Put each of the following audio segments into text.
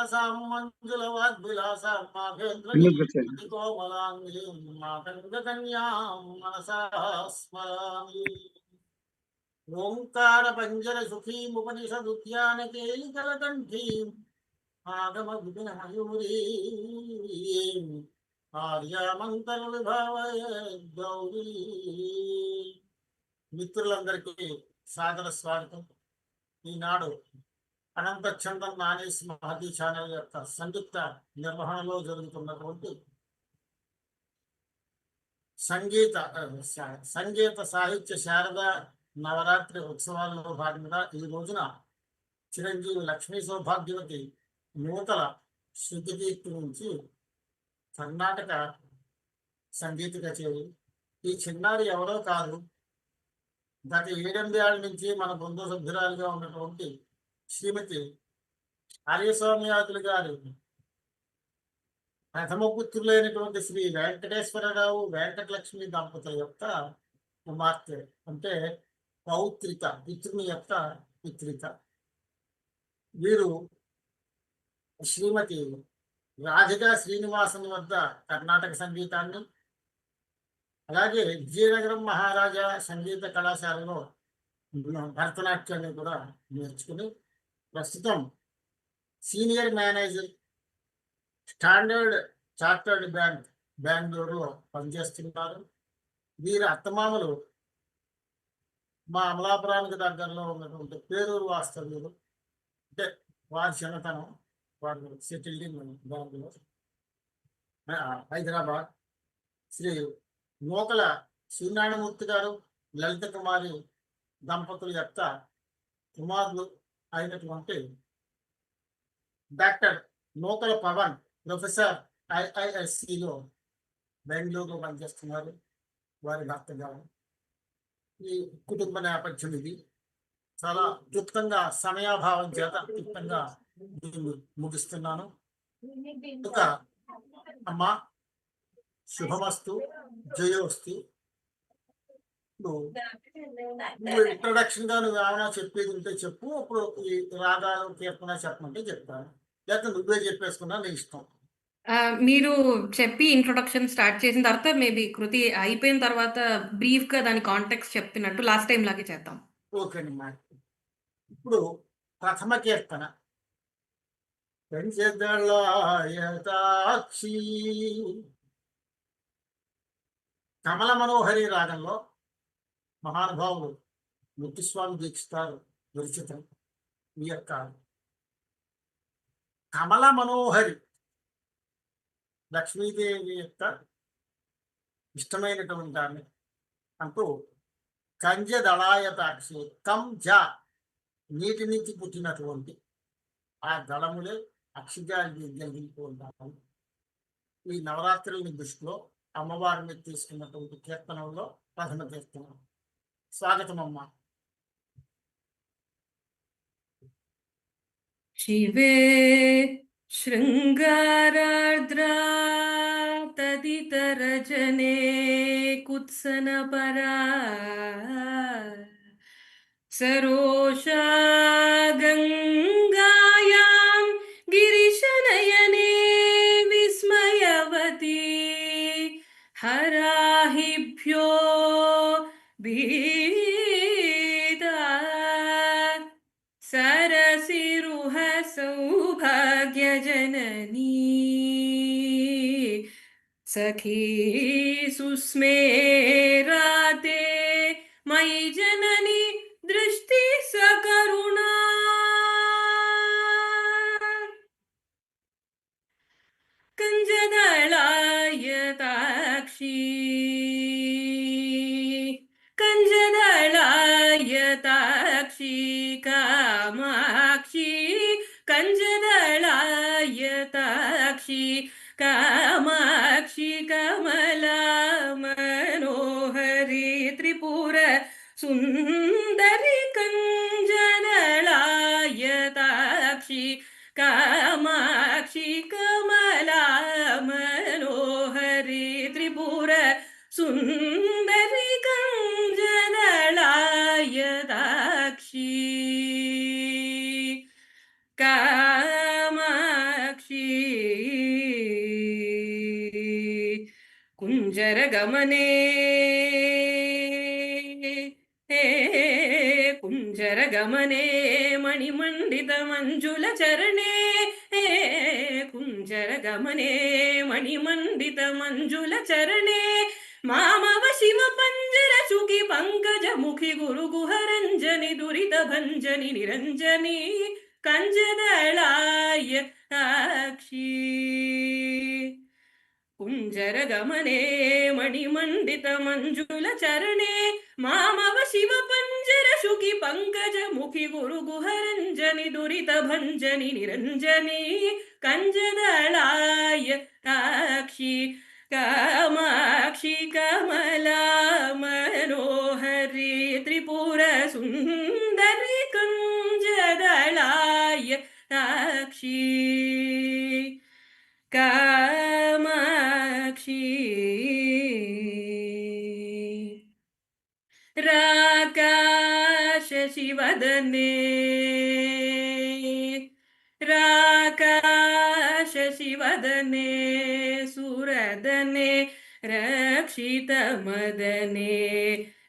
శ్రీవాసాం మంజుల వాగ్విలాసాం ఎందుకు వచ్చాను? కోమలాంగీం మాతంగకన్యాం మనసా స్మరామి. ఓంకార పంజర సుఖీముపనిషదుద్యాన కేలికలకంఠీం ఆగమ విపిన మయూరీం ఆర్యామంతర విభావయ గౌరీ. మిత్రులందరికీ సాదర స్వాగతం. ఈనాడు అనంత చందన్ నానేస్ మహతి ఛానల్ యొక్క సంయుక్త నిర్వహణలో జరుగుతున్నటువంటి సంగీత సాహిత్య శారద నవరాత్రి ఉత్సవాల్లో భాగంగా ఈ రోజున చిరంజీవి లక్ష్మీ సౌభాగ్యవతి నూతల శృతికీర్తి నుంచి కర్ణాటక సంగీత కచేరీ. ఈ చిన్నారి ఎవరో కాదు, గత 7 ఏళ్ల నుంచి మన బంధు సభ్యురాలుగా ఉన్నటువంటి శ్రీమతి ఆర్యస్వామియాదులు గారు ప్రథమ పుత్రులైనటువంటి శ్రీ వెంకటేశ్వరరావు వెంకటలక్ష్మి దంపతుల యొక్క కుమార్తె, అంటే పౌత్రిక, పితృని యొక్క పిత్రిక. వీరు శ్రీమతి రాధికా శ్రీనివాసన్ వద్ద కర్ణాటక సంగీతాన్ని, అలాగే విజయనగరం మహారాజా సంగీత కళాశాలలో భరతనాట్యాన్ని కూడా నేర్చుకుని ప్రస్తుతం senior manager standard chartered bank బెంగళూరులో పనిచేస్తున్నారు. వీరి అత్తమామలు మా అమలాపురానికి దగ్గరలో ఉన్నటువంటి పేరూరు వాస్తవ్యులు, అంటే వారి చిన్నతనం, వారు సెటిల్డ్ ఇన్ బెంగళూరు, హైదరాబాద్. శ్రీ నూకల సూర్యనారాయణమూర్తి గారు లలిత కుమారి దంపతుల యొక్క కుమారులు అయినటువంటి డాక్టర్ నూకల పవన్ ప్రొఫెసర్ IISCలో బెంగళూరులో పనిచేస్తున్నారు. వారి భర్త గారు. ఈ కుటుంబ నేపథ్యం ఇది. చాలా క్లుప్తంగా, సమయాభావం చేత క్లుప్తంగా దీన్ని ముగిస్తున్నాను. ఒక అమ్మ, శుభమస్తు, జయోస్తు. నువ్వు ఇంట్రొడక్షన్ గా నువ్వు ఏమైనా చెప్పేది ఉంటే చెప్పు. అప్పుడు ఈ రాగాలు కీర్తన చెప్పమంటే చెప్తాను, లేకపోతే నువ్వే చెప్పేసుకున్నా నీ ఇష్టం. మీరు చెప్పి ఇంట్రొడక్షన్ స్టార్ట్ చేసిన తర్వాత మేబీ కృతి అయిపోయిన తర్వాత బ్రీఫ్ గా దాని కాంటెక్స్ట్ చెప్తున్నట్టు లాస్ట్ టైం లాగే చేద్దాం. ఓకేనమ్మా. ఇప్పుడు ప్రథమ కీర్తన. పంచదళాయతాక్షి కమల మనోహరి రాగంలో మహానుభావులు ముత్తుస్వామి దీక్షితారు విరచితం. ఈ యొక్క కమల మనోహరి లక్ష్మీదేవి యొక్క ఇష్టమైనటువంటి ఆమె అంటూ కంజదళాయతాక్షి, జ నీటి నుంచి పుట్టినటువంటి ఆ దళములే అక్షిగా ఉంటాము. ఈ నవరాత్రులని దృష్టిలో అమ్మవారిని తీసుకున్నటువంటి కీర్తనంలో ప్రథమ కీర్తన. స్వాగతం అమ్మా. శివే శృంగారార్ద్రా తదితర జనే కుత్సన పరా సరోషా గంగాయాం గిరిశనయనే విస్మయవతి హరాహిభ్యో బీదా సరసిరుహ సౌభాగ్యజననీ సఖీ సుస్మేరాతే మయి జనని దృష్టి సకరుణా కంజదళాయతాక్షి కంజదళాయతాక్షి కామాక్షి కంజదళాయతాక్షి కామాక్షి కమలా మనోహరి త్రిపుర సుందరి కంజదళాయతాక్షి కామాక్షి కమలా మనోహరి త్రిపుర సుందరి కంజదళాయతాక్షి కామాక్షి कुञ्जरगमने कुञ्जरगमने मणिमण्डितमञ्जुलचरणे कुञ्जरगमने मणिमण्डितमञ्जुलचरणे मामव शिवपञ्जरचुकि पङ्कजमुखि गुरुगुहरञ्जनि दुरितभञ्जनि निरञ्जनि कञ्जदलाय साक्षी कुञ्जरगमने मणिमण्डितमञ्जुलचरणे मामव शिवपञ्जरशुकि पङ्कजमुखि गुरुगुहरञ्जनि दुरितभञ्जनि निरञ्जनि कञ्जदलाय साक्षी कामाक्षि कमला मनोहरि त्रिपुरसुन्दरि कञ्जदलाय साक्षी कामाक्षी राकाशशिवदने राकाशशिवदने सुरदने रक्षितमदने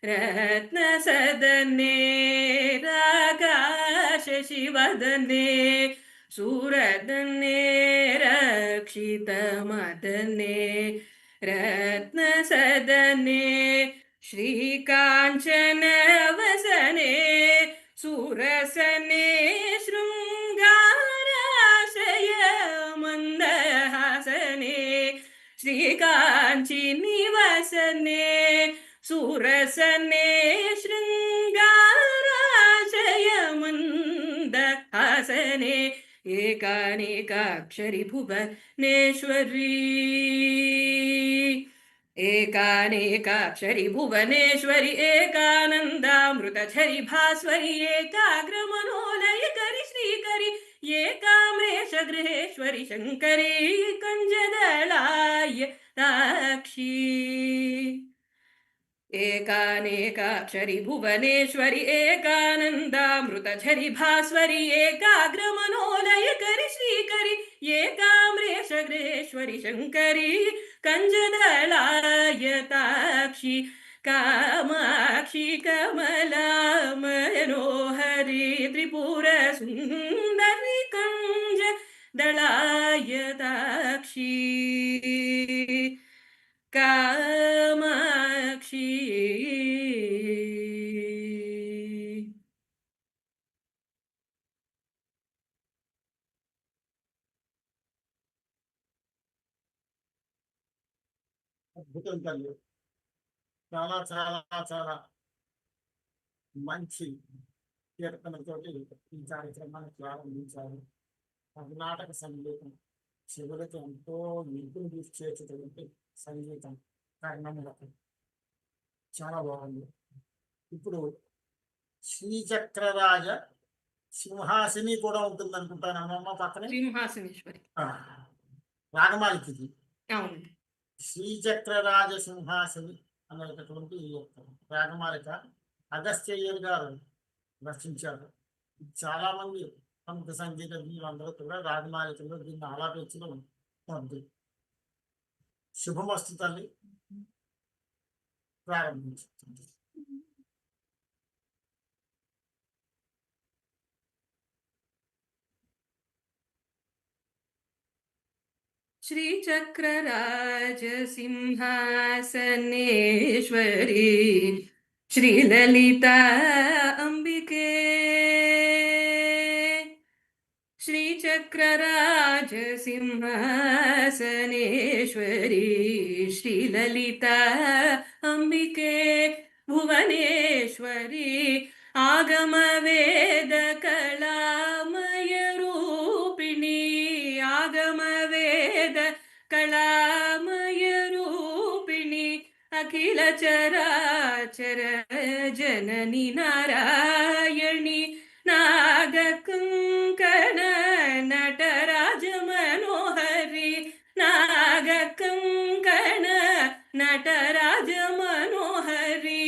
रत्नसदने राकाशशिवदने सुरदने रक्षितमदने रत्नसदने श्रीकाञ्चनवसने सुरसने शृङ्गाराशय मन्दहासने श्रीकाञ्चिनिवसने सुरसने शृङ्गाराशय मन्दहासने एकानेकाक्षरि भुवनेश्वरी एकानेकाक्षरि भुवनेश्वरि एकानन्दामृतझरि भास्वरि एकाग्रमनोलयकरि श्रीकरि एकाम्रेश गृहेश्वरि शङ्करी कञ्जदलाय साक्षी एकानेकाक्षरि भुवनेश्वरि एकानन्दामृतझरि भास्वरि एकाग्रमनोलयकरि श्रीकरि एकाम्रेश गृहेश्वरि शङ्करी कञ्जदलाय साक्षी कामाक्षि कमला मनोहरि त्रिपुरसुन्दरि कञ्जदलाय साक्षी कामाक्षी అద్భుతం తల్లి. చాలా చాలా చాలా మంచి కీర్తనతోటి ఈ కార్యక్రమాన్ని ప్రారంభించారు. కర్ణాటక సంగీతం చెవులకు ఎంతో నిపుణులు తీసుచేసేటువంటి సంగీతం కర్ణములకు చాలా బాగుంది. ఇప్పుడు శ్రీచక్రరాజ సింహాసిని కూడా ఉంటుంది అనుకుంటాను అమ్మమ్మ పక్కనే. సింహాసనేశ్వరి రాగమాలికి ఇది. అవును. శ్రీచక్రరాజ సింహాసిని అనేటటువంటి ఈ యొక్క రాగమాలిక అగస్త్యయ్యర్ గారు రచించారు. చాలా మంది ప్రముఖ సంగీతజ్ఞులందరూ కూడా రాగమాలికలో దీన్ని ఆలాపించడం ఉంది. శుభమస్తు తల్లి, ప్రారంభించుతుంది. श्रीचक्रराज सिंहासनेश्वरी श्रीललिता अंबिके श्रीचक्रराज सिंहासनेश्वरी श्रीललिता अंबिके भुवनेश्वरी आगम वेद कलामय रूपिणी आगम वेद कलामय रूपिणी अखिल चराचर जननी नारायणी नागकंकण नटराज मनोहरी नागकंकण नटराज मनोहरी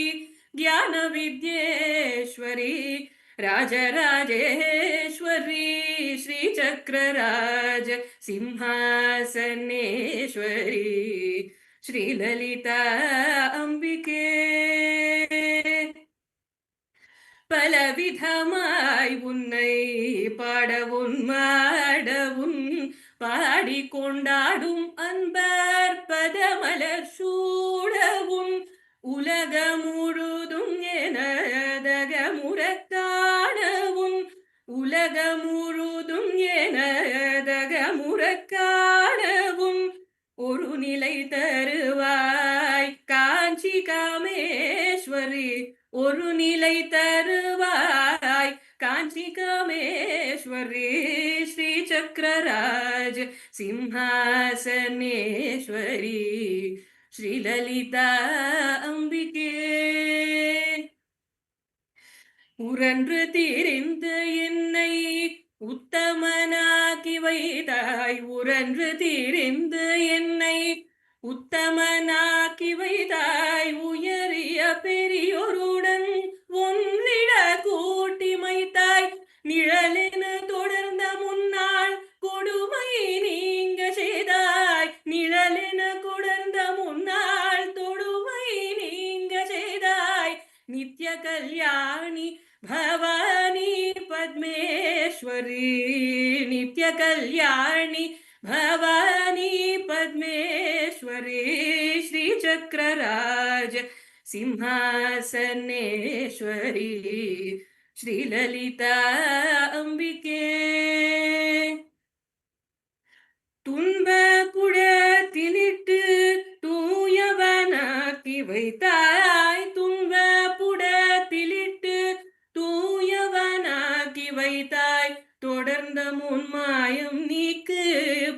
ज्ञान विद्येश्वरी राजराजेश्वरी श्रीचक्रराज सिंहासनेश्वरी శ్రీలలిత అంబికే பலவிதமாய் உன்னை பாடவும் மாடவும் பாடி கொண்டாடும் அன்பர் பதமலர் சூடவும் உலக முழுதும் எனதக முறக்காணவும் உலக முழுதும் எனதக முறக்காணவும் ஒரு நிலை தருவாய் காஞ்சி காமேஸ்வரி ஒரு நிலை தருவாய் காஞ்சி காமேஸ்வரி ஸ்ரீ சக்கரராஜ் சிம்ஹாசனேஸ்வரி ஸ்ரீலலிதா அம்பிகே உரன்று திரிந்து என்னை உத்தமனாக்கி வைத்தாய் உரன்று திரிந்து என்னை உத்தமனாக்கி வைத்தாய் உயரிய பெரியோருடன் ஒன்றிட கூட்டி மைத்தாய் நிழலென தொடர்ந்த முன்னாள் கொடுமை நீங்க செய்தாய் நிழலென தொடர்ந்த முன்னாள் தொடுமை நீங்க செய்தாய் நித்ய கல்யாணி பவானி பத்மேஸ்வரி நித்ய கல்யாணி भवानी पद्मेश्वरी श्री चक्रराज सिंहासनेश्वरी श्रीललिता अंबिके துன்ப புடத்திலிட்டு தூயவனாக்கி வைத்தாய் துன்ப புடத்திலிட்டு தூயவனாக்கி வைத்தாய் தொடர்ந்த முன்மாயம் நீக்கு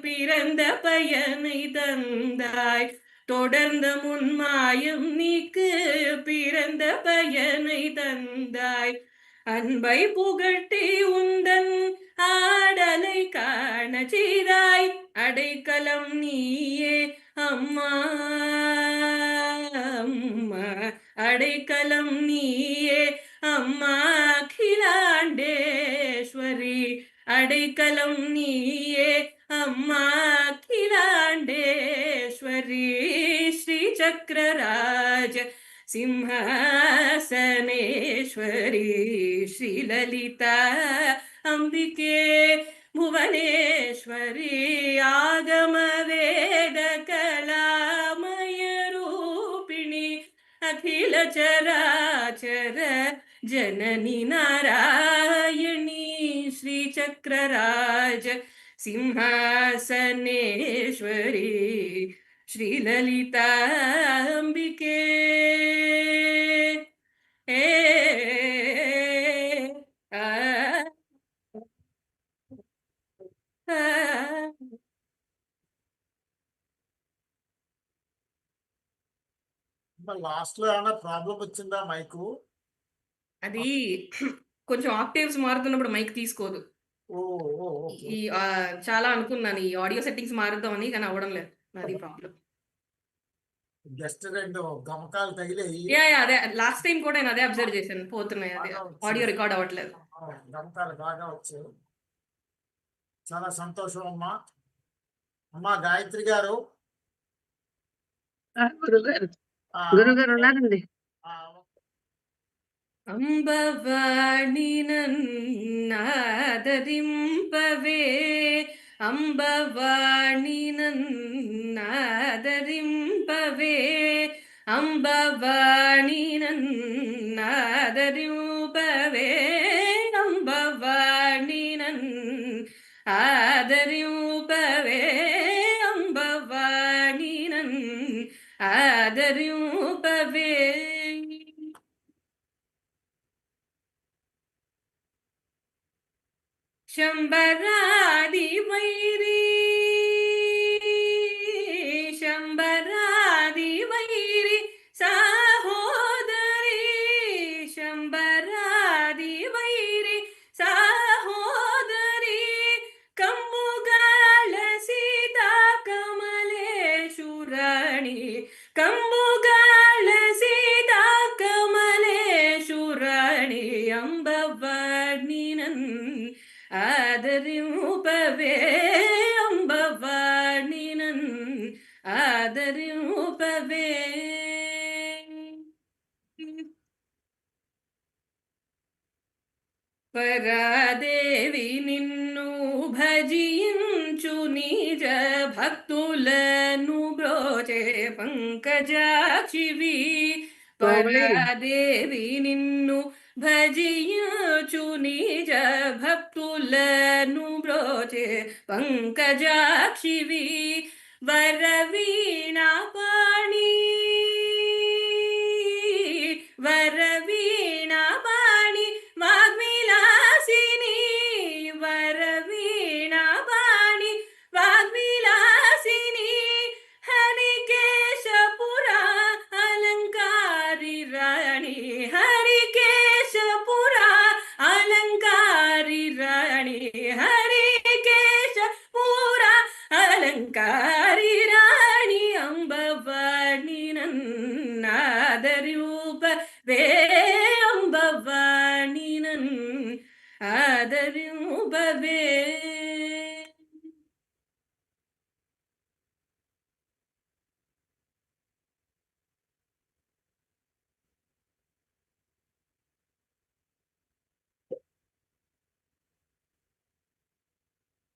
பிறந்த பயனை தந்தாய் தொடர்ந்த முன்மாயம் நீக்கு பிறந்த பயனை தந்தாய் அன்பை புகழ்த்தி உந்தன் ஆடலை காண செய்தாய் அடைக்கலம் நீயே அம்மா அம்மா அடைக்கலம் நீயே அம்மா அகிலாண்டேஸ்வரி அடைக்கலம் நீயே அம்மா அகிலாண்டேஸ்வரி ஸ்ரீ சக்கரராஜ सिंहासनेश्वरी श्रीललिता अंबिके भुवनेश्वरी आगम वेद कलामय रूपिणी अखिल चराचर जननी नारायणी श्री चक्रराज सिंहासनेश्वरी श्रीललिता अंबिके లాస్ట్ లో ఏమైనా ప్రాబ్లం వచ్చిందా మైకు? అది కొంచెం ఆక్టేవ్స్ మారుతున్నప్పుడు మైక్ తీసుకోదు. ఓ ఓ, ఓకే. ఈ చాలా అనుకున్నాను ఈ ఆడియో సెట్టింగ్స్ మారుద్దామని, కానీ అవ్వడం లేదు. అది ప్రాబ్లం. జస్ట్ 2 గమకాలు తగిలాయి. యా అదే లాస్ట్ టైం కూడా నేను అదే అబ్జర్వ్ చేశాను, పోతున్నాయి, అదే ఆడియో రికార్డ్ అవ్వట్లేదు. గమకాలు బాగా వచ్చాయి. చాలా సంతోషం అమ్మా. అమ్మా గాయత్రి గారు, గురుగారు ఆ, గురుగారు ఉన్నారండి. ఆ, అంబవాణి నన్నాదరింపవే అంబవాణి నన్నాదరింపవే అంబవాణి నన్నాదరింపవే అంబవాణి ఆదరింపవే అంబవాణి ఆదరింపవే శంబరాది వైరి శంబరాది వైరి సహోదరి శంబరాది వైరి సహోదరి కంబుగాళ సీతా కమలేశురాణి కంబుగాళ సీతా కమలేశురాణి అంబవాణి ఆదరింపవే పరాదేవి నిన్ను భజించు నిజ భక్తులను బ్రోచే పంకజాక్షివి. పరాదేవి నిన్ను భజించు నిజ భక్తులను బ్రోచే పంకజాక్షివి. వరవీణా పాణి వరవీణా పాణి వాగ్విలాసిని. వరవీణా పాణి వాగ్విలాసిని. హరికేశపుర అలంకారి రాణి. హరికేశపుర అలంకారి రాణి. హరికేశపుర అలంకారి రాణి. అంబవాణి నన్నాదరూప వే. అంబవాణి ఆదరింపవే.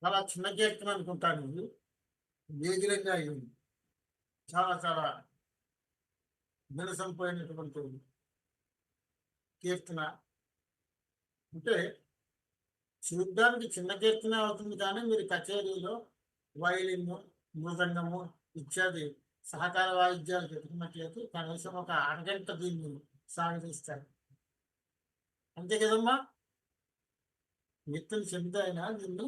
చాలా చిన్న కీర్తన అనుకుంటాను ఇది. వేగిరంగా అయింది. చాలా చాలా వినసంపోయినటువంటి కీర్తన. అంటే చూడ్డానికి చిన్న కీర్తన అవుతుంది, కానీ మీరు కచేరీలో వైలిన్, మృదంగము ఇత్యాది సహకార వాయిద్యాలు పెట్టుకున్నట్లయితే కనీసం ఒక అరగంట దీన్ని సాగదీస్తారు. అంతే కదమ్మా? వ్యక్తులు చెబితే అయినా దీన్ని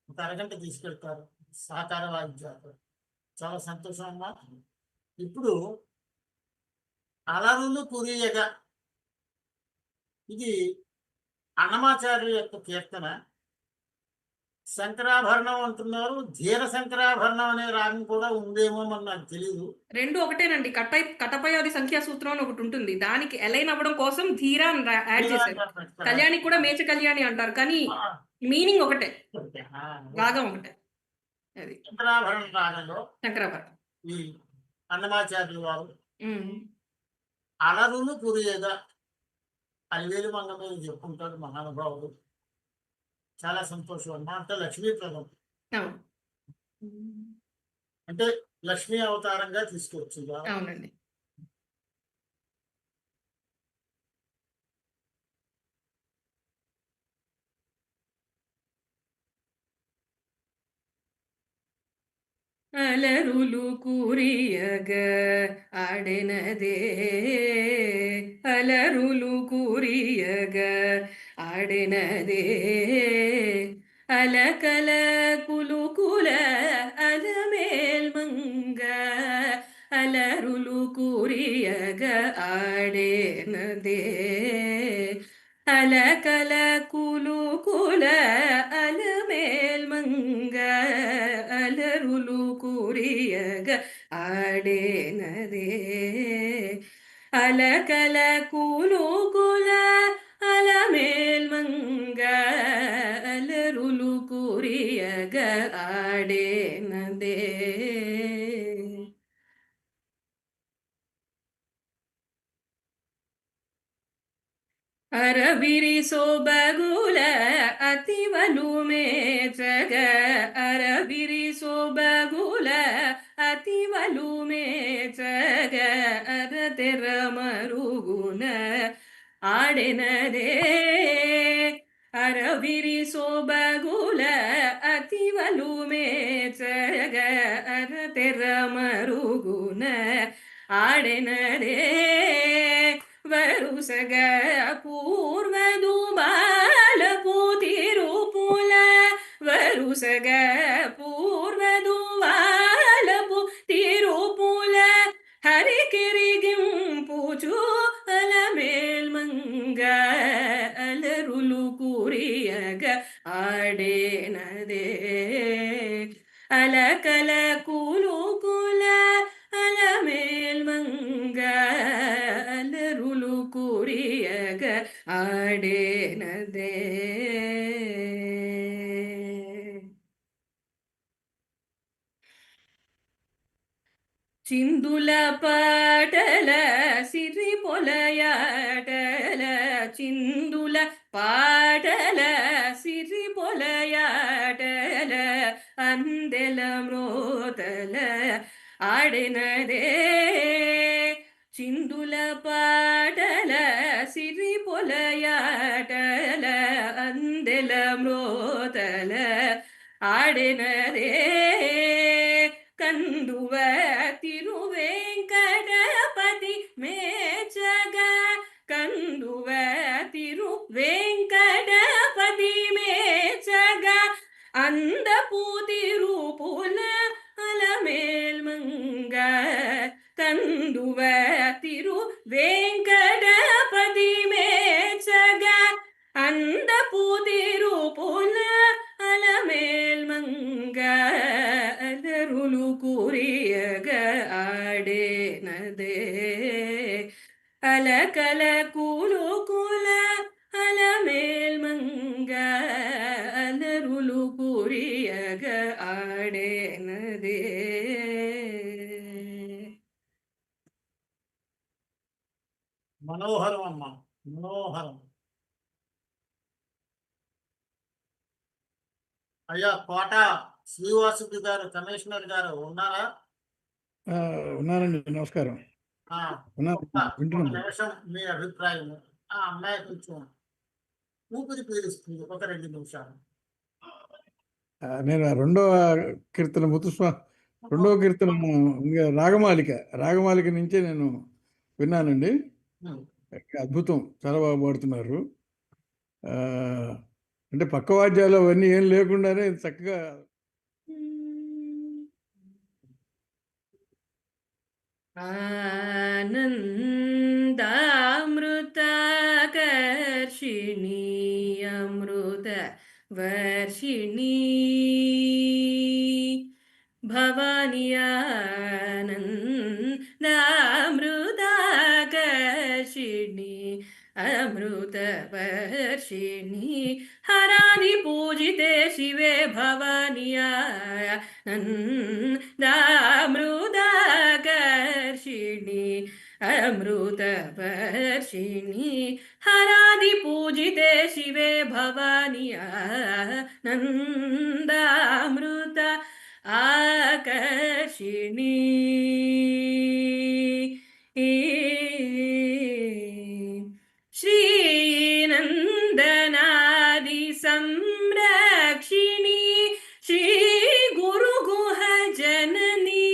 ఒక అరగంట తీసుకెళ్తారు సహకార వాయిద్యాలు. చాలా సంతోషం అమ్మా. ఇప్పుడు అలరులు కురియగా, ఇది అన్నమాచార్య యొక్క కీర్తన. శంకరాభరణం అంటున్నారు. ధీర శంకరాభరణం అనే రాగం కూడా ఉందేమో అని నాకు తెలియదు. రెండు ఒకటేనండి. కటపయాది సంఖ్యా సూత్రం అని ఒకటి ఉంటుంది. దానికి అలైన్ అవ్వడం కోసం ధీర అని యాడ్ చేశారు. కళ్యాణి కూడా మేచ కళ్యాణి అంటారు, కానీ మీనింగ్ ఒకటే, రాగం ఒకటే. అది శంకరాభరణ రాగంలో శంకరాభరణం. ఈ అన్నమాచార్యులు వారు అలరులు కురియగా అలివేలు మంగ మీద చెప్పుకుంటాడు మహానుభావుడు. చాలా సంతోషం అమ్మా. అంటే లక్ష్మీప్రదం, అవును అంటే లక్ష్మీ అవతారంగా తీసుకోవచ్చు. అవునండి. అలరులు కూరియగ ఆడెనదే. అలరులు కూరియగ ఆడెనదే. అలకల కులుకుల అలమేల్ మంగ. అలరులు కూరియగ ఆడెనదే. అలకల కులుకుల అలమేల్ మంగ. అలరులు కూరియగ ఆడేనదే. అలకల కులుకుల అలమేల్ మంగ. అలరులు కూరియగ ఆడేనదే. ಅರಬಿರಿ ಸೊಬಗುಲ ಅತಿವಲು ಮೇಚಗ. ಅರಬಿರಿ ಸೊಬಗುಲ ಅತಿವಲು ಮೇಚಗ. ಅರತೆರ ಮರುಗುನ ಆಡೆನದೇ. ಅರಬಿರಿ ಸೊಬಗುಲ ಅತಿವಲು ಮೇಚಗ. ಅರತೆರ ಮರುಗುನ ಆಡೆನದೇ. వరుసగ పూర్వదు బాలపు తిరుపుల. వరుసగ పూర్వదు బాలపు తిరుపుల. హరికిరిగింపుచు అలమేల్ మంగ. అలరులు కూరియగ ఆడేనదే. అలకల కులుకుల అలమేల్ మంగ. అలరులు కూరియగ ఆడేనదే. చిందుల పాటల సిరి పొలయాటల. చిందుల పాటల సిరి పొలయాటల అందెల మ్రోతల ఆడినదే చిందుల పాటల సిరి పొలయాటల అందెల మ్రోతల ఆడినదే కందువ తిరువేంకటపతి మేచగా కందువ తిరువేంకటపతి మేచగా అందపు తిరుపుల అలమేల్మంగ కందువ తిరువేంకటపతి మేచగా అందపు తిరుపుల అలమేల్మంగ అలరులు కురియగ ఆడేనదే అలకల కులుకుల అలమేల్మంగ అలరులు కురియగ ఆడేనదే. మనోహరం అమ్మ, మనోహరం. అయ్యా కోట శ్రీవాసుకి గారు, కమిషనర్ గారు ఉన్నారా? ఉన్నారండి, నమస్కారం. ఒక నిమిషం మీ అభిప్రాయం. ఆ అమ్మాయి కొంచెం ఊపిరి పీలుస్తుంది, ఒక 2 నిమిషాలు. నేను రెండవ కీర్తన రెండవ కీర్తన ఇంకా రాగమాలిక నుంచే నేను విన్నానండి. అద్భుతం, చాలా బాగా పాడుతున్నారు. అంటే పక్క వాద్యాలు అవన్నీ ఏం లేకుండానే చక్కగా ఆనందామృతాకర్షిణీ అమృత వర్షిణీ భవాని ఆనందామృతాకర్షిణీ అమృత వర్షిణీ హరాని పూజితే శివే భవాని ఆనందామృతాకర్షిణీ అమృత వర్షిణీ హరాది పూజితే శివే భవాని ఆనందామృత ఆకర్షిణీ శ్రీనందనాది సంరక్షిణీ శ్రీ గురు గుహ జననీ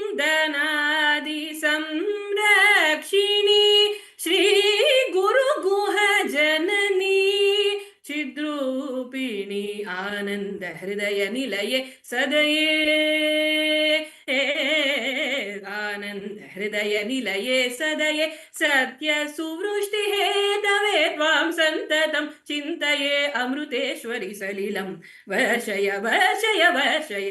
శ్రీనందనాది సంరక్షిణీ శ్రీ గురు గుహ జననీ చిద్రూపిణి ఆనంద హృదయ నిలయే సదయే ఆనంద హృదయ నిలయే సదయే సత్య సువృష్టి హేతవే త్వాం సంతతం చింతయే అమృతేశ్వరి సలిలం వర్షయ వర్షయ వర్షయ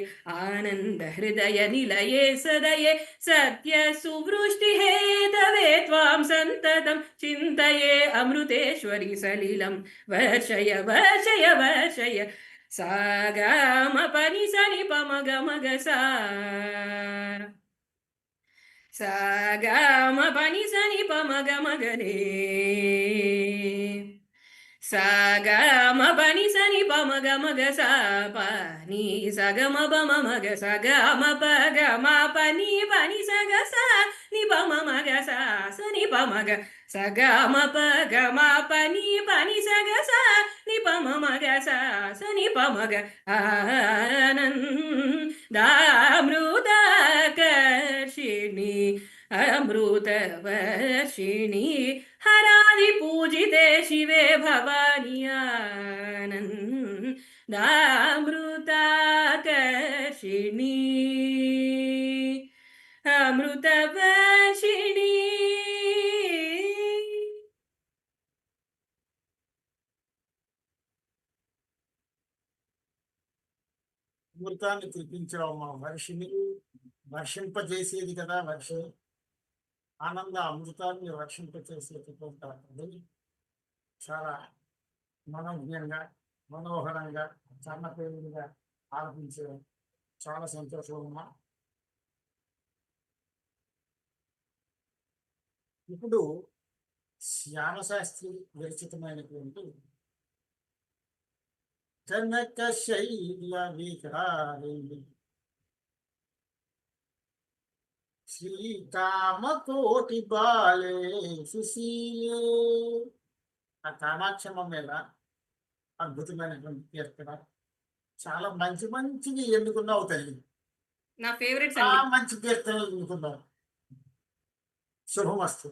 ఆనంద హృదయ నిలయే సదయే సత్య సువృష్టి హేతవే త్వాం సంతతం చింతయే అమృతేశ్వరి సలిలం వర్షయ వర్షయ వర్షయ సాగమ పని సని పమగ మగ సాగమ పని సని పమగ మగరే సాగమ పని సని పమగ మగ సా పని సగమ పమ మగ సగమ పగమ పని పని సగ సా ని పమ మగ సా సని పమగ సగమ పగమ పని పని సగ సా ని పమ మగ సా సని పమగ ఆనందామృతాకర్షిణీ అమృత వర్షిణీ హరాది పూజితే శివే భవాని ఆనందామృతాకర్షిణీ అమృత వర్షిణీ. అమృతాన్ని కురిపించావమ్మా వర్షిని, వర్షింపజేసేది కదా వర్షం. ఆనంద అమృతాన్ని వర్షింపచేసేటటువంటి చాలా మనోజ్ఞంగా, మనోహరంగా, చన్నపేరుగా ఆలపించే చాలా సంతోషం అమ్మా. ఇప్పుడు శ్యామశాస్త్రి విరచితమైనటువంటి కనక శైల విహారి శ్రీకామకోటి బాలే సుశీలే. ఆ కామాక్షమ్మ మీద అద్భుతమైనటువంటి కీర్తన. చాలా మంచి మంచివి ఎన్నుకున్నావు తల్లి. నా ఫేవరెట్స్ ఆ అండి. మంచి కీర్తనలు ఎన్నుకున్నావు. శుభమస్తు.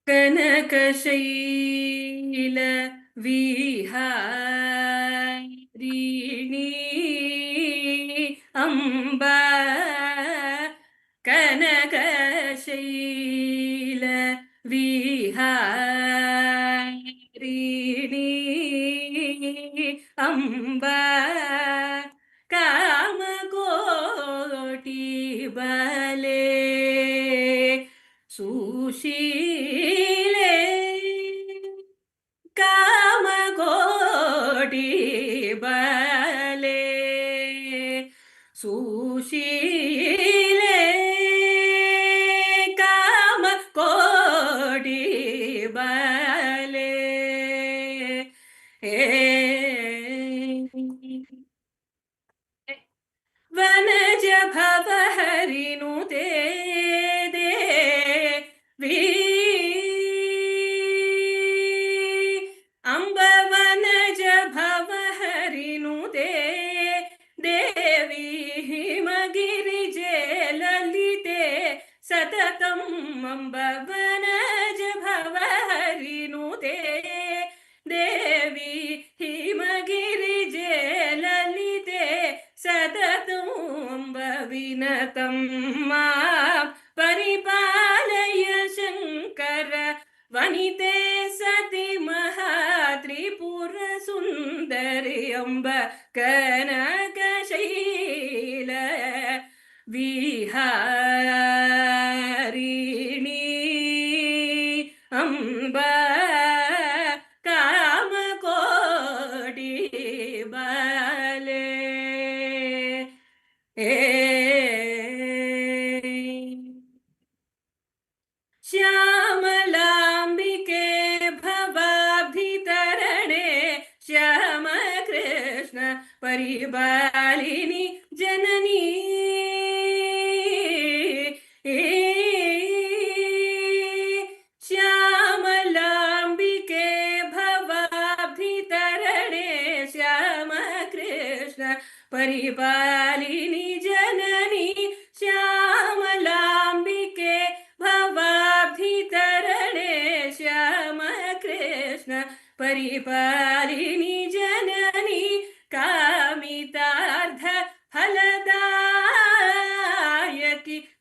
కనకశైల విహారిణి అంబా కనకశైల విహారిణి అంబా కామకోటి బలే సుశీలే కామకోటి బలే సుశీలే కామకోటి బలే వనజ భవహరినుతే దేవి అంబ వనజ భవహరినుతే దేవి హిమగిరిజే లలితే సతతం అంబ వనజ భవహరినుతే దేవి హిమగిరిజే లలితే సతతం అంబ వినతం మా పరిపాలయ శంకర వనితే సతి మహాత్రిపుర సుందరి అంబ కనకశైల విహారిణి అంబ కామకోటి బలే శ్యామలాంబికే భవాభితరణే శ్యామ కృష్ణ పరిపాలిని జననీ శ్యామలాంబికే భవాభితరణే శ్యామ కృష్ణ పరిపాలిని జననీ శ్యామలాంబికే భవాభితరణే శ్యామ కృష్ణ పరిపాలిని జననీ కామితార్థ ఫలదాయకి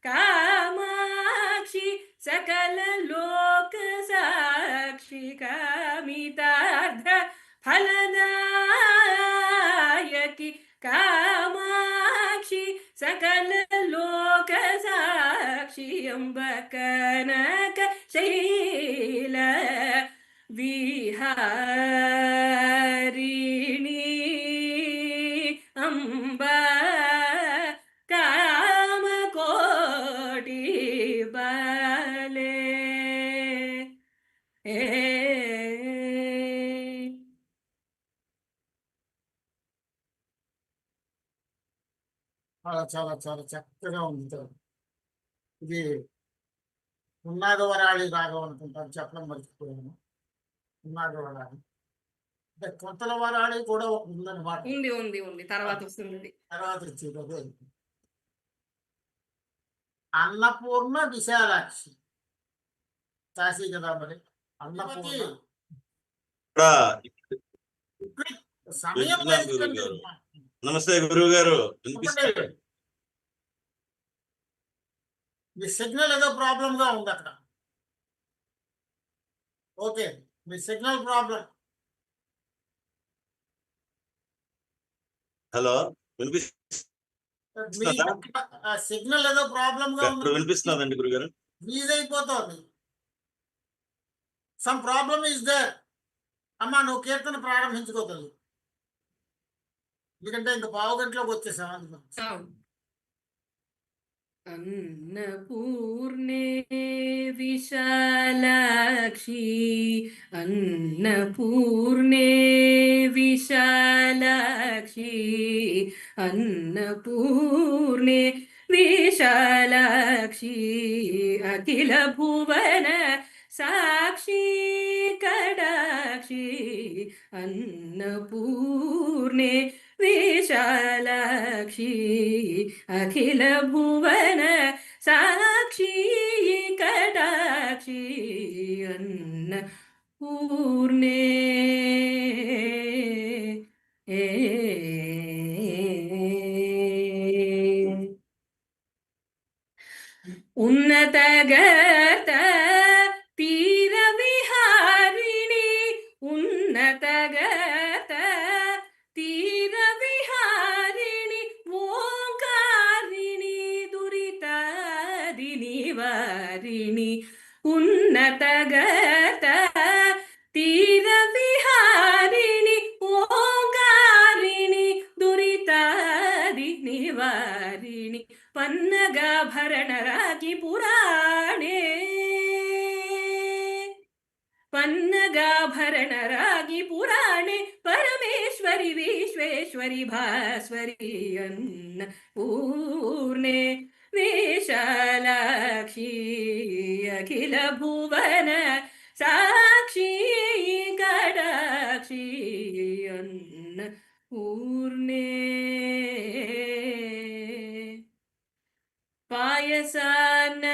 కామాక్షి సకల లోక సాక్షి కామితార్థ ఫలదాయకి కామాక్షి సకల లోక సాక్షి అంబ కనక శైల విహారిణి అంబ కామకోటి బలే చాలా చాలా చాలా చక్కగా ఉంది తల్లి. ఇది ఉన్నాగవరాళి రాగం అనుకుంటాను, చెప్పడం మర్చిపోయాను. ఉన్నాగవరాళి అంటే కొంతల వరాళి కూడా ఒకటి ఉందన్నమాట. ఉంది ఉంది ఉంది తర్వాత వస్తుంది. తర్వాత వచ్చేది అదే అన్నపూర్ణ విశాలాక్షి కాశీ కదా మరి. అన్నపూర్ణ సమయం నమస్తే గురువు గారు. మీ సిగ్నల్ ఏదో ప్రాబ్లం గా ఉంది అక్కడ. ఓకే, మీ సిగ్నల్ ప్రాబ్లం. హలో, సిగ్నల్ ఏదో ప్రాబ్లం గా ఉంది. వినిపిస్తున్నదండి గురుగారు. ఫ్రీజ్ అయిపోతుంది. Some problem is there. అమ్మా నువ్వు కీర్తన ప్రారంభించుకో తల్లి, ఎందుకంటే ఇంక పావు గంటలోకి వచ్చేసాం అందుకని. అవును. అన్నపూర్ణే విశాలాక్షి, అన్నపూర్ణే విశాలాక్షి, అన్నపూర్ణే విశాలాక్షి, అఖిల భువన సాక్షి కడాక్షి, అన్నపూర్ణే విశాలాక్షి, అఖిల భువన సాక్షి కటాక్షి, అన్న పూర్ణే ఉన్నతగత తీర విహారిణి, ఉన్నతగత తీర విహారిణి, ఓంకారిణి దురితాది నివారిణి, ఉన్నతగత తీర విహారిణి, ఓంకారిణి దురితాది నివారిణి, పన్నగాభరణ రాగి పురాణే, పన్నగాభరణ రాగి పురాణే, పరమేశ్వరి విశ్వేశ్వరి భాస్వరి, అన్న పూర్ణే విశాలాక్షి, అఖిల భువన సాక్షి కడాక్షి, అన్న పూర్ణే పాయసాన్న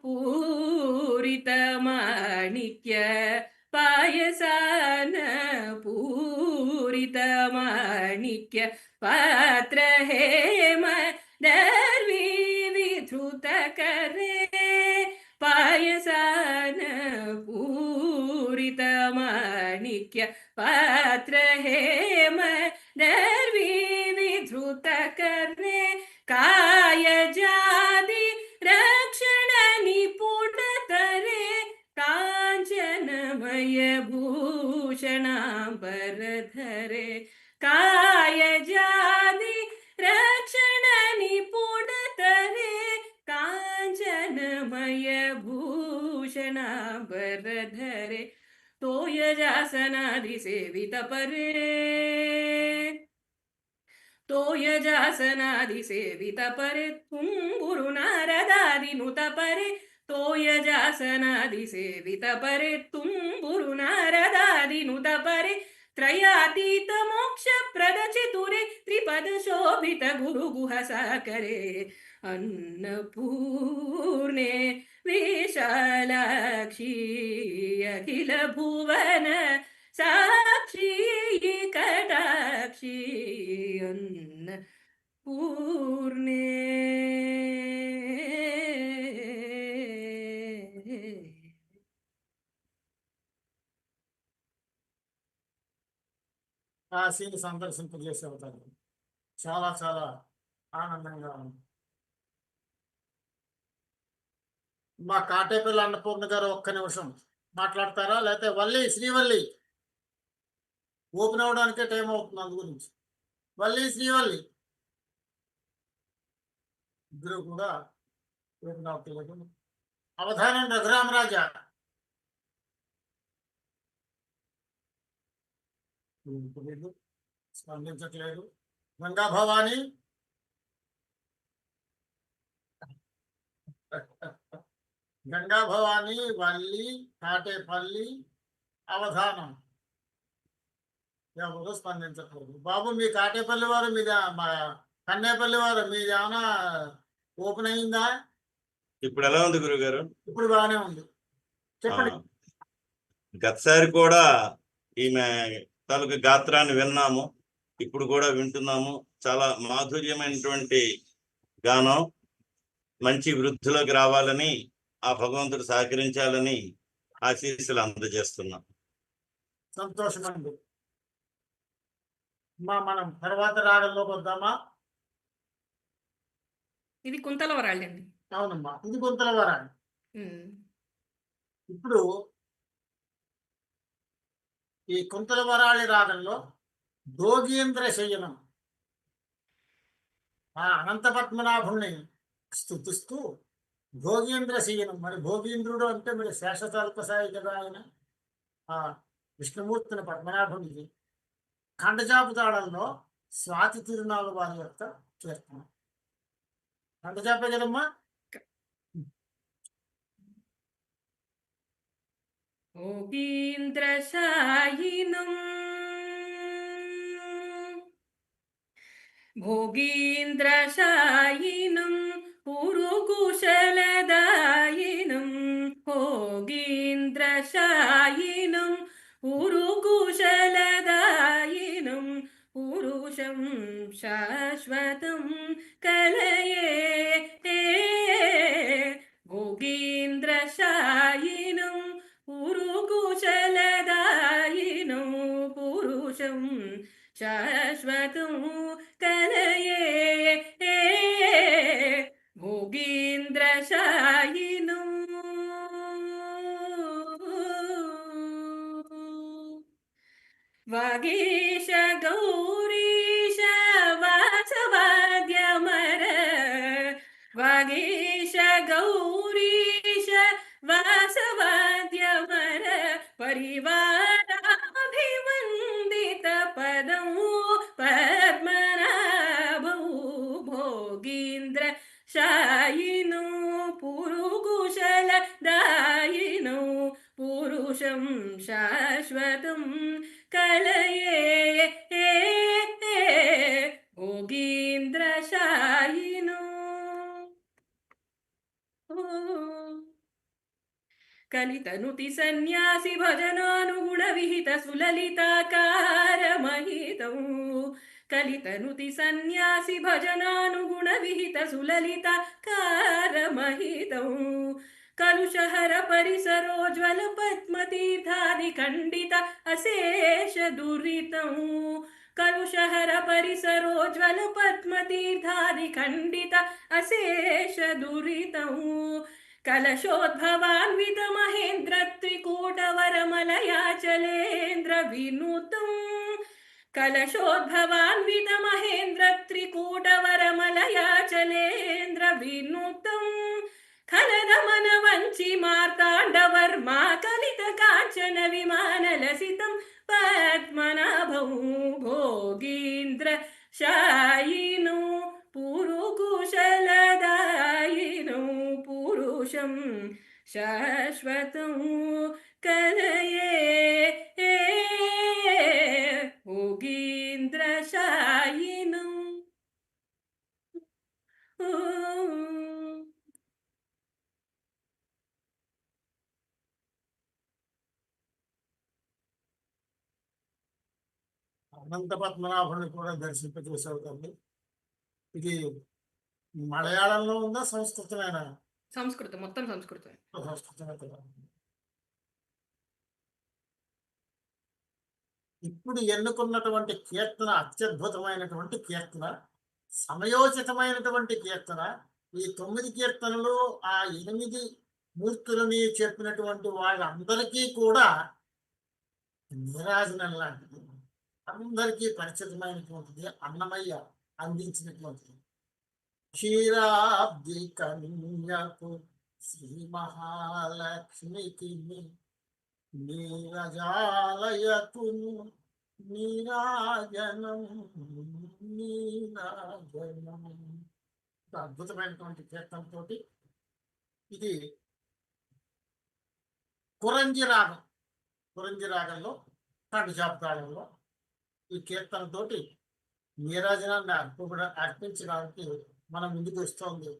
పూరిత మాణిక్య, పాయసాన్న పూరిత మాణిక్య, పాత్ర హేమ దర్వి విధృత కరే, పాయసాన్న పూరిత మాణిక్య, పాత్ర హేమ దర్వి విధృత కరే, కాయజాది రక్షణ నిపుణతరే, కాంచనమయ భూషణాంబరధరే, కాయజాది రక్షణ నిపుణతరే, కాంచనమయ భూషణాంబరధరే, తోయజాసనాది సేవిత పరే, తోయజాసనాది సేవిత పరే, తుంగురు నారదాది నుత పరే, తోయజాసనాది సేవిత పరే, తుంగురు నారదాది నుత పరే, త్రయాతీత మోక్ష ప్రద చతురే, త్రిపద శోభిత గురు గుహ సాకరే, అన్నపూర్ణే విశాలాక్షి, అఖిల భువన సాక్షి కటాక్షి, అన్న పూర్ణే. కాశీని సందర్శింపజేసే అవుతారు. చాలా చాలా ఆనందంగా ఉంది. మా కాటేపల్లి అన్నపూర్ణ గారు ఒక్క నిమిషం మాట్లాడతారా, లేకపోతే వల్లి శ్రీవల్లి ఓపెన్ అవడానికే టైం అవుతుంది, అందు గురించి. వల్లి శ్రీవల్లి ఇద్దరు కూడా ఓపెన్ అవుతలేదు. అవధానం రఘురామరాజా తెలియదు, స్పందించట్లేదు. గంగా భవాని గంగా భవాని, వల్లి, కాటేపల్లి, అవధానం ఎవరు స్పందించట్లేదు. బాబు మీ కాటేపల్లి వారు మీద, మా కన్నేపల్లి వారు మీది ఏమైనా ఓపెన్ అయిందా? ఇప్పుడు ఎలా ఉంది గురుగారు? ఇప్పుడు బాగానే ఉంది, చెప్పండి. గతసారి కూడా ఈమె తాలూకు గాత్రాన్ని విన్నాము, ఇప్పుడు కూడా వింటున్నాము. చాలా మాధుర్యమైనటువంటి గానం. మంచి వృద్ధిలోకి రావాలని ఆ భగవంతుడు సహకరించాలని ఆశీస్సులు అందజేస్తున్నాం. సంతోషమండి. మనం తర్వాత రాగంలోకి వద్దామా? ఇది కుంతల వరాళ్ళండి. అవునమ్మా, ఇది గుంతల వరాలు. ఉమ్. ఇప్పుడు ఈ కుంతల వరాళి రాగంలో భోగీంద్ర శయనం ఆ అనంత పద్మనాభుణ్ణి స్తుతిస్తూ భోగీంద్ర శయనం. మరి భోగీంద్రుడు అంటే మరి శేషతల్పసాయి కదా ఆయన. ఆ విష్ణుమూర్తిని పద్మనాభునికి ఖండజాపు తాళంలో స్వాతి తిరునాళ్ళు వారి యొక్క కీర్తన. ఖండజాపే కదమ్మా. భోగీంద్రశాయినం భోగీంద్రశాయినం పురుకుశలదాయినం భోగీంద్రశాయినం పురుకుశలదాయినం పురుషం శాశ్వతం కలయే భోగీంద్రశాయినం పురుకుశలదాయినం పురుషం శాశ్వతం కలయే భోగీంద్రశాయినం. వాగీశ గౌరీశ వాసవాద్యమర వాగీశ గౌరీశ వాసవాద్యమర పరివారాభివందిత పదం పద్మనాభౌ భోగీంద్ర శాయినో పురుకుశల దాయినో పురుషం శాశ్వతం కలయే భోగీంద్ర శాయినో. కలితనుతి సన్యాసి భజనానుగుణ విహిత సులలితాకార మహితం కలితనుతి సన్యాసి భజనానుగుణ విహిత సులలితాకార మహితం కలుషహర పరిసరోజ్వల పద్మతీర్థాది ఖండిత అశేష దురితం కలుషహర పరిసరోజ్వల పద్మతీర్థాది ఖండిత అశేష దురితం కలశోద్భవాన్విత మహేంద్ర త్రికూటవరమలయాచలేంద్ర వినుతం కలశోద్భవాన్విత మహేంద్ర త్రికూటవరమలయాచలేంద్ర వినుతం ఖలదమన వంచి మార్తాండవర్మా కలిత కాంచన విమానలసితం పద్మనాభం భోగీంద్ర శాయినో పురుకుశలదాయినో పురుషం శాశ్వతం కలయే భోగీంద్ర శాయినో. అనంత పద్మనాభుని కూడా దర్శింపజేసావు తల్లి. ఇది మలయాళంలో ఉందా సంస్కృతమేనా? సంస్కృతం, మొత్తం సంస్కృతం. సంస్కృతమే కదా. ఇప్పుడు ఎన్నుకున్నటువంటి కీర్తన అత్యద్భుతమైనటువంటి కీర్తన, సమయోచితమైనటువంటి కీర్తన. ఈ 9 కీర్తనలు ఆ 8 మూర్తులని చెప్పినటువంటి వాళ్ళందరికీ కూడా నీరాజనం లాంటిది, అందరికీ పరిచితమైనటువంటిది, అన్నమయ్య అందించినటువంటిది. క్షీరాబ్ది కన్యకు శ్రీ మహాలక్ష్మికి నీరజాలయతును నీరాజనం నీరాజనం. అద్భుతమైనటువంటి కీర్తనతో ఇది కురంజి రాగం. కురంజి రాగంలో ఖండజాపతాళంలో ఈ కీర్తనతోటి నీరాజనాన్ని అర్పించడానికి మనం ముందుకు వస్తోంది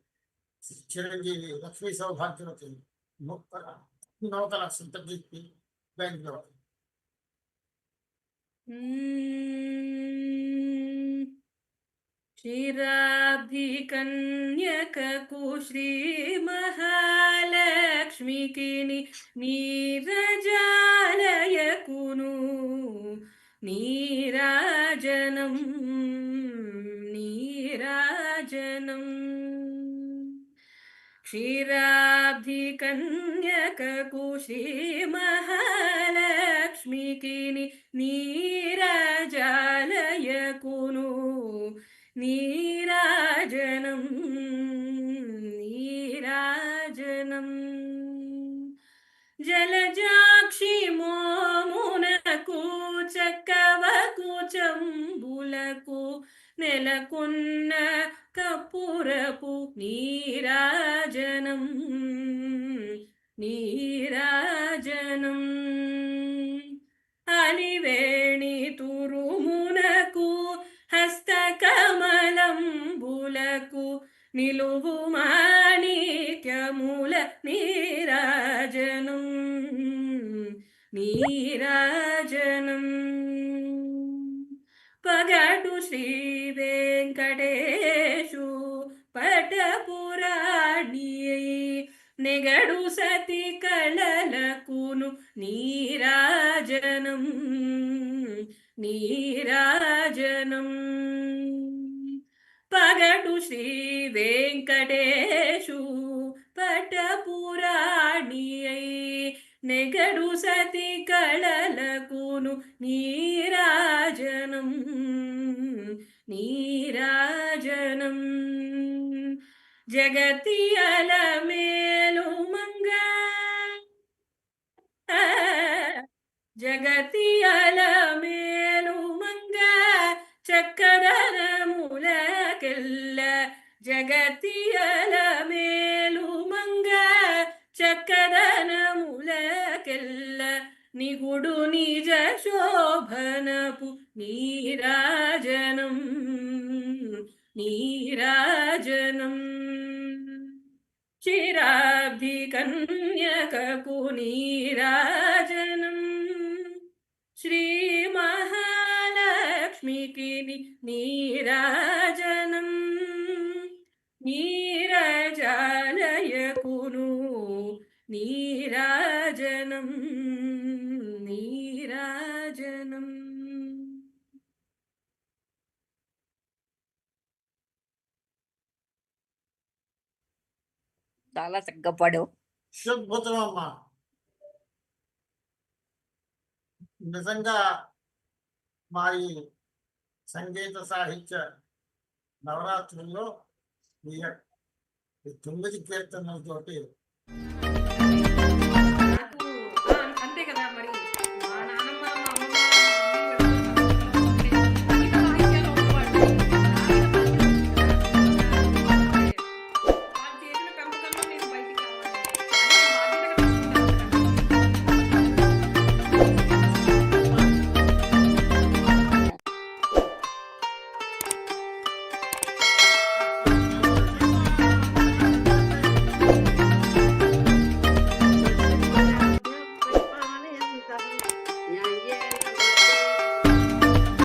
చిరంజీవి లక్ష్మీ సౌభాగ్యవతి నూతన సంతకీర్తి బెంగళూరు. క్షీరాబ్ది కన్యకకు శ్రీ మహాలక్ష్మికి నీరజాలయకును నీరాజనం నీరాజనం. క్షీరాబ్ధి కన్యకకు శ్రీ మహాలక్ష్మికి నీరాజాలయకును నీరాజనం నీరాజనం జలజాక్షి మోమునకు చక్కవకు చంబులకు నెలకొన్న కపురపు నీరాజనం నీరాజనం అలివేణి తురుమునకు హస్తకమలంబులకు నిలువు మాణిక్యముల నీరాజనం నీరాజనం పగడు శ్రీ వెంకటేశు పటపురాణి నెగడు సతి కళలకును నీరాజనం నీరాజనం పగడు శ్రీ వెంకటేశు పటపురాణి నెగడు సతి కళలకును నీరాజనం నీరాజనం జగతి అలమేలు మంగ జగతి అలమేలు మంగ చక్కదనములకెల్ల జగతి అలమేలు మంగ చక్కదనములకెల్ల నిగుడు నిజ శోభనపు నీరాజనం నీరాజనం క్షీరాబ్ధి కన్యకకు నీరాజనం శ్రీ మహాలక్ష్మికి నీరాజనం నీరజాలయకును నీరాజనం నీరాజనం. చాలా చక్కగా పాడావు. అద్భుతం అమ్మా. నిజంగా మా ఈ సంగీత సాహిత్య నవరాత్రుల్లో ఈ 9 కీర్తనలతోటి